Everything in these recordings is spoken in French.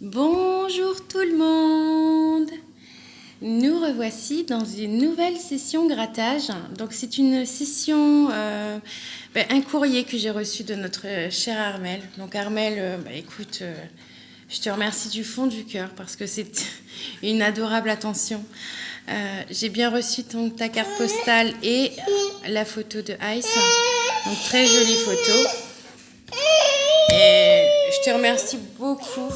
Bonjour tout le monde. Nous revoici dans une nouvelle session grattage. Donc c'est une session, un courrier que j'ai reçu de notre chère Armelle. Donc Armelle, écoute, je te remercie du fond du cœur parce que c'est une adorable attention. J'ai bien reçu ta carte postale et la photo de Ice. Donc très jolie photo. Et je te remercie beaucoup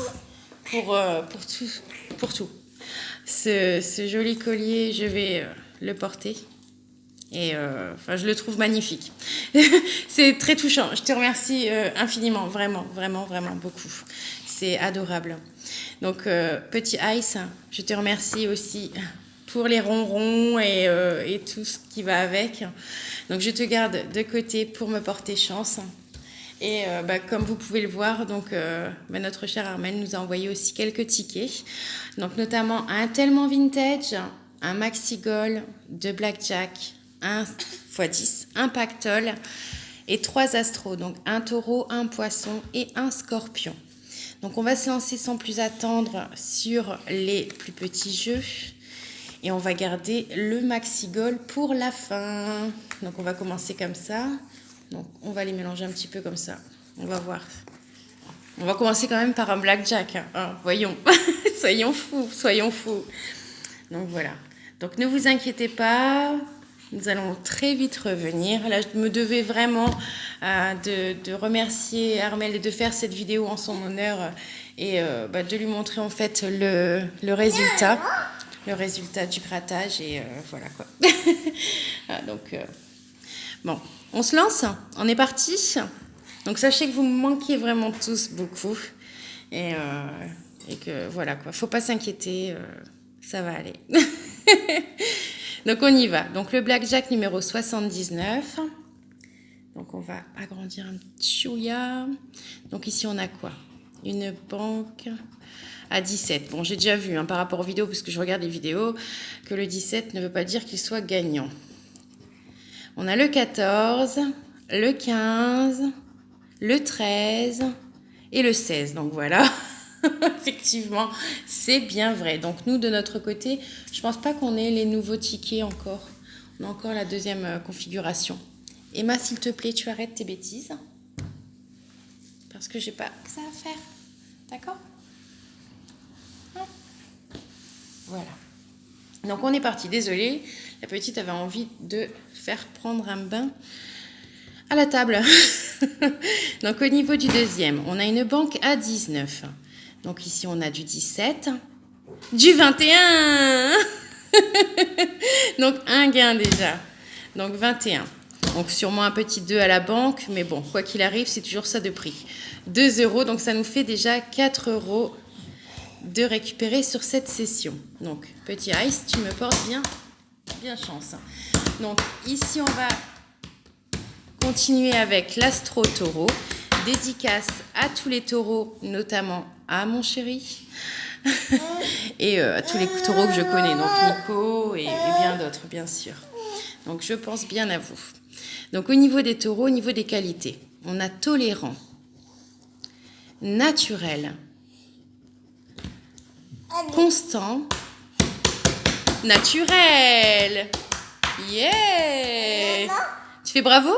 pour tout. Ce joli collier, je vais le porter. Et je le trouve magnifique. C'est très touchant. Je te remercie infiniment, vraiment, vraiment, vraiment beaucoup. C'est adorable. Donc, petit Ice, je te remercie aussi pour les ronrons et tout ce qui va avec. Donc, je te garde de côté pour me porter chance. Et comme vous pouvez le voir, donc, notre chère Armelle nous a envoyé aussi quelques tickets. Donc, notamment un Tellement Vintage, un Maxi Goal, 2 Blackjack, un x10, un Pactole et 3 Astros. Donc, un taureau, un poisson et un scorpion. Donc, on va se lancer sans plus attendre sur les plus petits jeux. Et on va garder le Maxi Goal pour la fin. Donc, on va commencer comme ça. Donc, on va les mélanger un petit peu comme ça. On va voir. On va commencer quand même par un blackjack. Hein. Voyons. Soyons fous. Donc, voilà. Donc, ne vous inquiétez pas. Nous allons très vite revenir. Là, je me devais vraiment de remercier Armelle et de faire cette vidéo en son honneur et de lui montrer en fait le résultat. Le résultat du grattage. Et voilà quoi. Bon. On se lance, on est parti. Donc sachez que vous me manquez vraiment tous beaucoup et que voilà quoi, faut pas s'inquiéter, ça va aller. Donc on y va. Donc le blackjack numéro 79. Donc on va agrandir un petit chouïa. Donc ici on a quoi? Une banque à 17. Bon, j'ai déjà vu par rapport aux vidéos, parce que je regarde les vidéos, que le 17 ne veut pas dire qu'il soit gagnant. On a le 14, le 15, le 13 et le 16. Donc voilà, effectivement, c'est bien vrai. Donc nous, de notre côté, je ne pense pas qu'on ait les nouveaux tickets encore. On a encore la deuxième configuration. Emma, s'il te plaît, tu arrêtes tes bêtises. Parce que j'ai pas que ça à faire. D'accord ? Voilà. Donc on est parti. Désolée, la petite avait envie de faire prendre un bain à la table. Donc au niveau du deuxième, on a une banque à 19. Donc ici on a du 17, du 21. Donc un gain déjà. Donc 21. Donc sûrement un petit 2 à la banque, mais bon, quoi qu'il arrive, c'est toujours ça de prix. 2 €, donc ça nous fait déjà 4 € de récupérer sur cette session. Donc petit Ice, tu me portes bien chance. Donc ici on va continuer avec l'Astro Taureau. Dédicace à tous les taureaux, notamment à mon chéri et à tous les taureaux que je connais, donc Nico et bien d'autres bien sûr. Donc je pense bien à vous. Donc au niveau des taureaux, au niveau des qualités, on a tolérant, naturel, constant, naturel. Yeah! Tu fais bravo?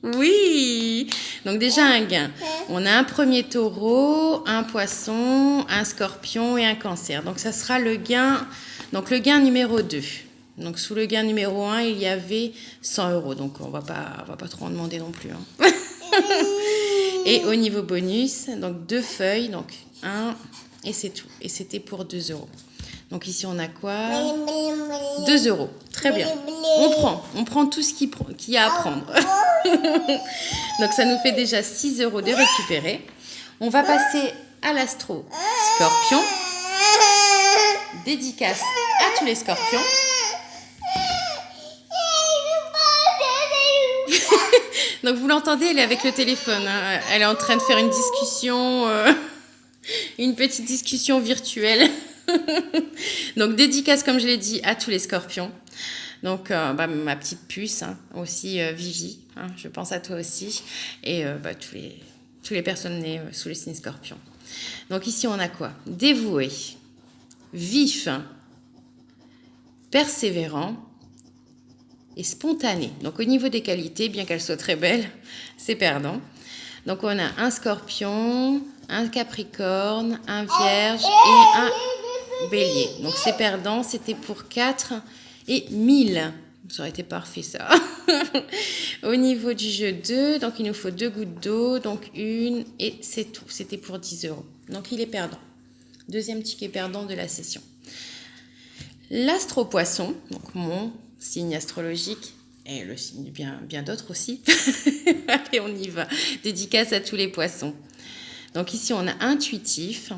Oui! Donc déjà un gain. On a un premier taureau, un poisson, un scorpion et un cancer. Donc ça sera le gain. Donc le gain numéro 2. Donc sous le gain numéro 1, il y avait 100 €. Donc on va pas trop en demander non plus. Hein. Et au niveau bonus, donc 2 feuilles, donc 1 et c'est tout. Et c'était pour 2 €. Donc ici on a quoi? 2 €. Très bien. On prend tout ce qu'il y a à prendre. Donc ça nous fait déjà 6 € de récupérer. On va passer à l'Astro Scorpion. Dédicace à tous les scorpions. Donc vous l'entendez, elle est avec le téléphone. Hein. Elle est en train de faire une discussion, une petite discussion virtuelle. Donc dédicace, comme je l'ai dit, à tous les scorpions. Donc ma petite puce, hein, aussi Vivi, hein, je pense à toi aussi. Et toutes les personnes nées sous le signe Scorpion. Donc ici, on a quoi? Dévoué, vif, persévérant et spontané. Donc au niveau des qualités, bien qu'elles soient très belles, c'est perdant. Donc on a un Scorpion, un Capricorne, un Vierge et un Bélier. Donc c'est perdant, c'était pour 4 et 1000. Ça aurait été parfait ça. Au niveau du jeu 2, donc il nous faut 2 gouttes d'eau, donc une et c'est tout. C'était pour 10 €. Donc il est perdant. Deuxième ticket perdant de la session. L'astro-poisson, donc mon signe astrologique, et le signe bien d'autres aussi. Allez, on y va. Dédicace à tous les poissons. Donc ici, on a intuitif,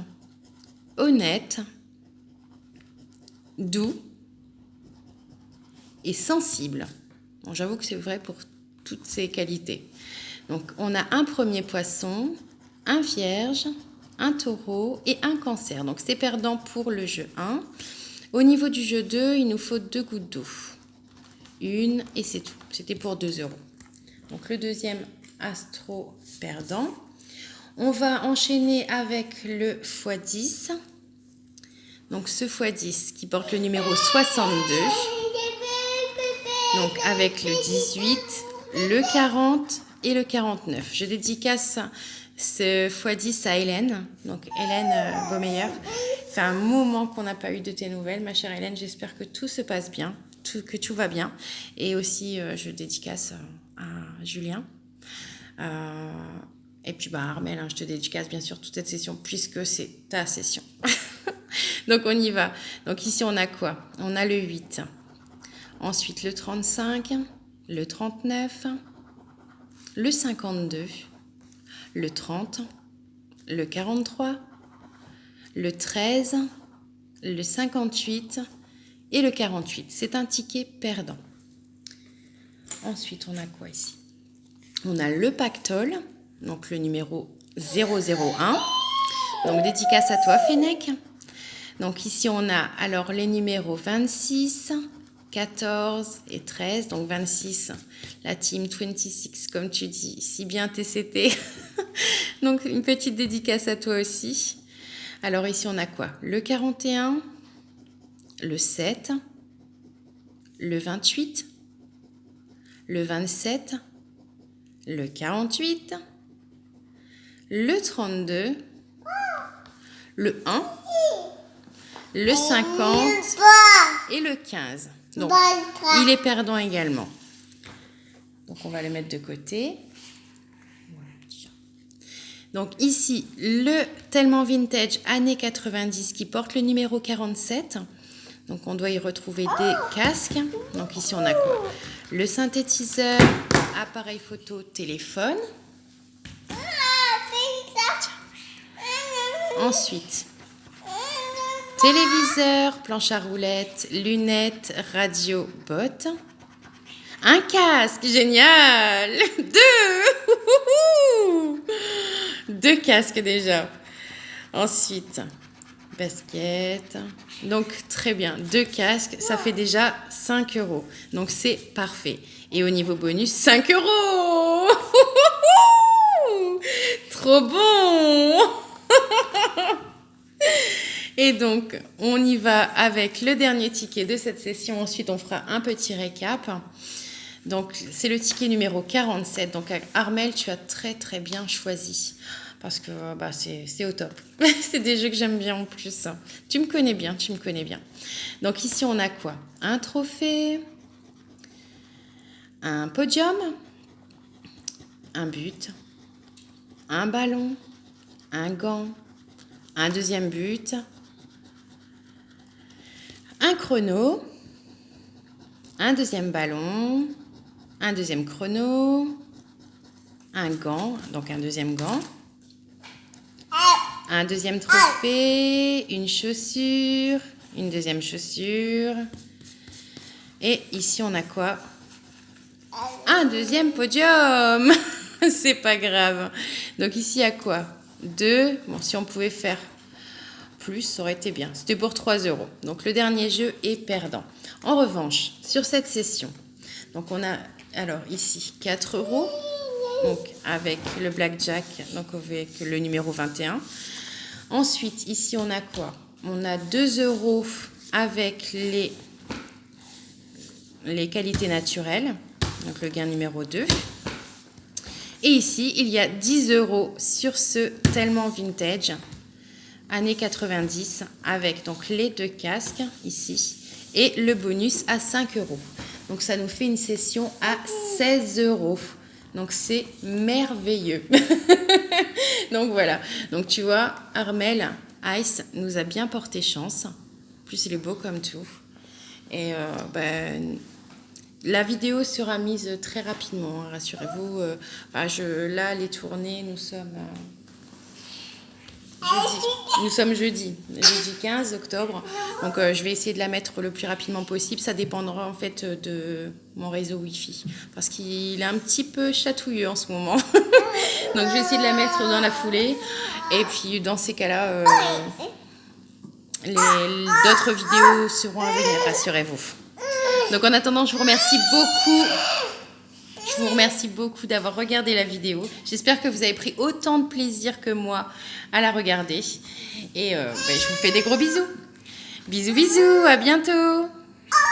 honnête, doux et sensible. Bon, j'avoue que c'est vrai pour toutes ces qualités. Donc, on a un premier poisson, un vierge, un taureau et un cancer. Donc, c'est perdant pour le jeu 1. Au niveau du jeu 2, il nous faut 2 gouttes d'eau. Une et c'est tout. C'était pour 2 €. Donc, le deuxième astro perdant. On va enchaîner avec le x10. Donc, ce x10 qui porte le numéro 62. Donc, avec le 18, le 40 et le 49. Je dédicace ce x10 à Hélène. Donc, Hélène Beaumeilleur. Ça fait un moment qu'on n'a pas eu de tes nouvelles, ma chère Hélène. J'espère que tout se passe bien, que tout va bien. Et aussi, je dédicace à Julien. Et puis, Armel, je te dédicace bien sûr toute cette session puisque c'est ta session. Donc, on y va. Donc, ici, on a quoi? On a le 8. Ensuite, le 35, le 39, le 52, le 30, le 43, le 13, le 58 et le 48. C'est un ticket perdant. Ensuite, on a quoi ici? On a le pactole, donc le numéro 001. Donc, dédicace à toi, Fennec. Donc, ici, on a alors les numéros 26, 14 et 13, donc 26, la team 26, comme tu dis, si bien TCT. Donc, une petite dédicace à toi aussi. Alors, ici, on a quoi? Le 41, le 7, le 28, le 27, le 48, le 32, le 1, le 50 et le 15. Donc, il est perdant également. Donc, on va le mettre de côté. Donc, ici, le Tellement Vintage années 90 qui porte le numéro 47. Donc, on doit y retrouver des casques. Donc, ici, on a quoi? Le synthétiseur, appareil photo, téléphone. Ensuite, téléviseur, planche à roulettes, lunettes, radio, bottes. Un casque, génial! 2 casques déjà. Ensuite, basket. Donc, très bien. 2 casques, ça fait déjà 5 €. Donc, c'est parfait. Et au niveau bonus, 5 €! Trop bon! Et donc, on y va avec le dernier ticket de cette session. Ensuite, on fera un petit récap. Donc, c'est le ticket numéro 47. Donc, Armel, tu as très, très bien choisi. Parce que c'est au top. C'est des jeux que j'aime bien en plus. Tu me connais bien, tu me connais bien. Donc, ici, on a quoi? Un trophée, un podium, un but, un ballon, un gant, un deuxième but, un chrono, un deuxième ballon, un deuxième chrono, un gant, donc un deuxième gant, un deuxième trophée, une chaussure, une deuxième chaussure. Et ici, on a quoi? Un deuxième podium. C'est pas grave. Donc ici, il y a quoi? 2. Bon, si on pouvait faire plus, ça aurait été bien. C'était pour 3 €. Donc, le dernier jeu est perdant. En revanche, sur cette session, donc on a alors ici 4 €. donc avec le blackjack, donc avec le numéro 21. Ensuite, ici, on a quoi? On a 2 € avec les qualités naturelles, donc le gain numéro 2. Et ici, il y a 10 € sur ce tellement vintage, années 90, avec donc les 2 casques ici, et le bonus à 5 €. Donc ça nous fait une session à 16 €. Donc c'est merveilleux. Donc voilà. Donc tu vois, Armel Ice nous a bien porté chance. En plus, il est beau comme tout. Et la vidéo sera mise très rapidement, hein, rassurez-vous. Là, les tournées, nous sommes jeudi 15 octobre. Donc je vais essayer de la mettre le plus rapidement possible. Ça dépendra en fait de mon réseau Wi-Fi. Parce qu'il est un petit peu chatouilleux en ce moment. Donc je vais essayer de la mettre dans la foulée. Et puis dans ces cas-là, d'autres vidéos seront à venir, rassurez-vous. Donc en attendant, je vous remercie beaucoup. Je vous remercie beaucoup d'avoir regardé la vidéo. J'espère que vous avez pris autant de plaisir que moi à la regarder. Et je vous fais des gros bisous. Bisous, bisous, à bientôt.